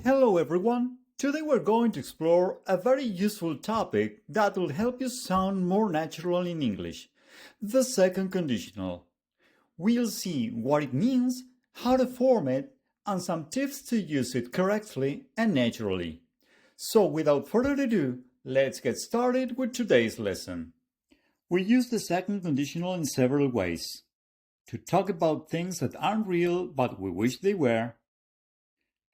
Hello everyone! Today we're going to explore a very useful topic that will help you sound more natural in English, the second conditional. We'll see what it means, how to form it, and some tips to use it correctly and naturally. So without further ado, let's get started with today's lesson. We use the second conditional in several ways. To talk about things that aren't real but we wish they were,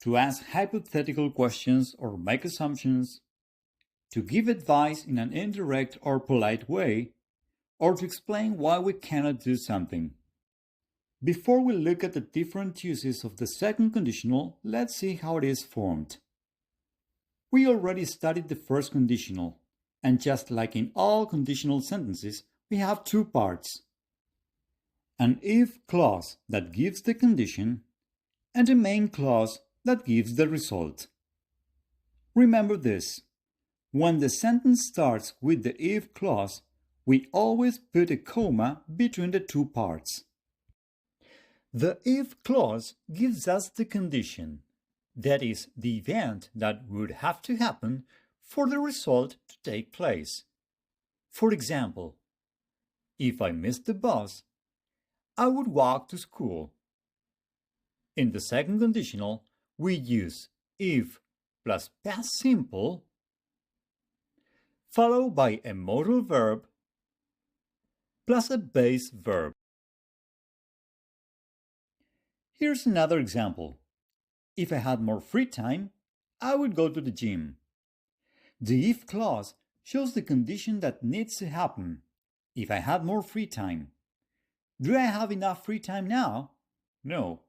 to ask hypothetical questions or make assumptions, to give advice in an indirect or polite way, or to explain why we cannot do something. Before we look at the different uses of the second conditional, let's see how it is formed. We already studied the first conditional, and just like in all conditional sentences, we have two parts. An if clause that gives the condition, and a main clause that gives the result. Remember this: when the sentence starts with the if clause, we always put a comma between the two parts. The if clause gives us the condition, that is, the event that would have to happen for the result to take place. For example, if I missed the bus, I would walk to school. In the second conditional, we use if plus past simple followed by a modal verb plus a base verb. Here's another example. If I had more free time, I would go to the gym. The if clause shows the condition that needs to happen. If I had more free time. Do I have enough free time now? No.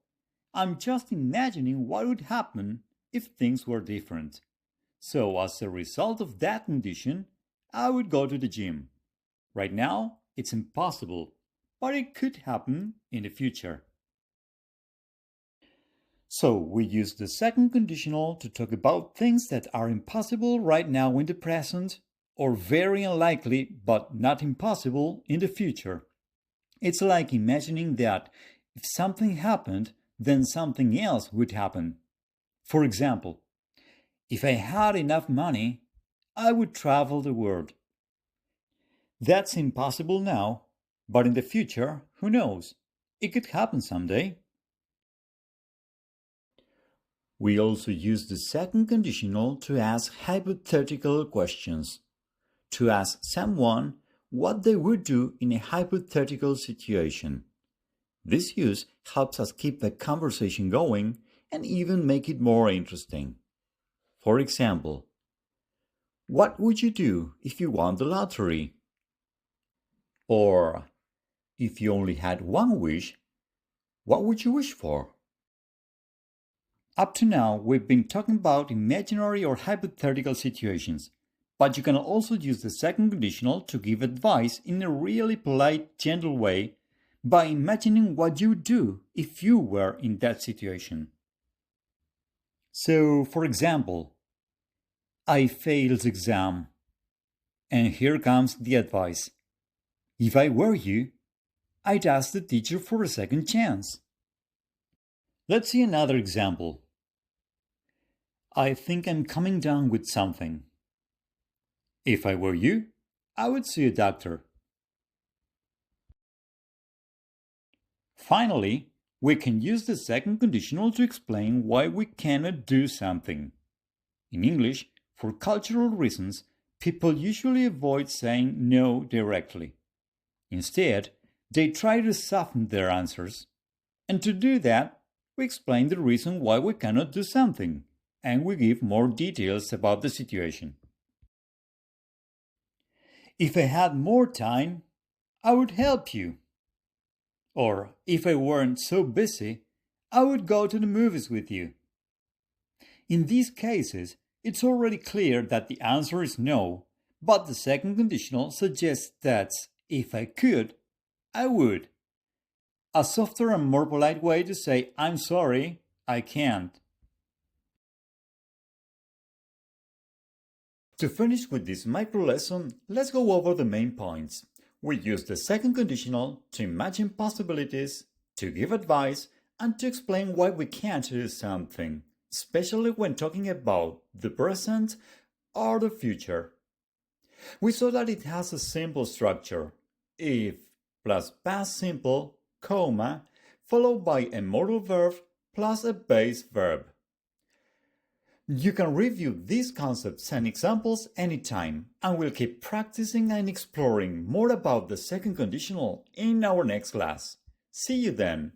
I'm just imagining what would happen if things were different. So as a result of that condition, I would go to the gym. Right now, it's impossible, but it could happen in the future. So we use the second conditional to talk about things that are impossible right now in the present, or very unlikely but not impossible in the future. It's like imagining that if something happened, then something else would happen. For example, if I had enough money, I would travel the world. That's impossible now, but in the future, who knows? It could happen someday. We also use the second conditional to ask hypothetical questions. To ask someone what they would do in a hypothetical situation. This use helps us keep the conversation going and even make it more interesting. For example, what would you do if you won the lottery? Or, if you only had one wish, what would you wish for? Up to now, we've been talking about imaginary or hypothetical situations, but you can also use the second conditional to give advice in a really polite, gentle way by imagining what you would do if you were in that situation. So, for example, I failed the exam. And here comes the advice. If I were you, I'd ask the teacher for a second chance. Let's see another example. I think I'm coming down with something. If I were you, I would see a doctor. Finally, we can use the second conditional to explain why we cannot do something. In English, for cultural reasons, people usually avoid saying no directly. Instead, they try to soften their answers. And to do that, we explain the reason why we cannot do something, and we give more details about the situation. If I had more time, I would help you. Or, if I weren't so busy, I would go to the movies with you. In these cases, it's already clear that the answer is no, but the second conditional suggests that if I could, I would. A softer and more polite way to say I'm sorry, I can't. To finish with this micro lesson, let's go over the main points. We use the second conditional to imagine possibilities, to give advice, and to explain why we can't do something. especially when talking about the present or the future. We saw that it has a simple structure: if plus past simple, comma, followed by a modal verb plus a base verb. You can review these concepts and examples anytime, and we'll keep practicing and exploring more about the second conditional in our next class. See you then!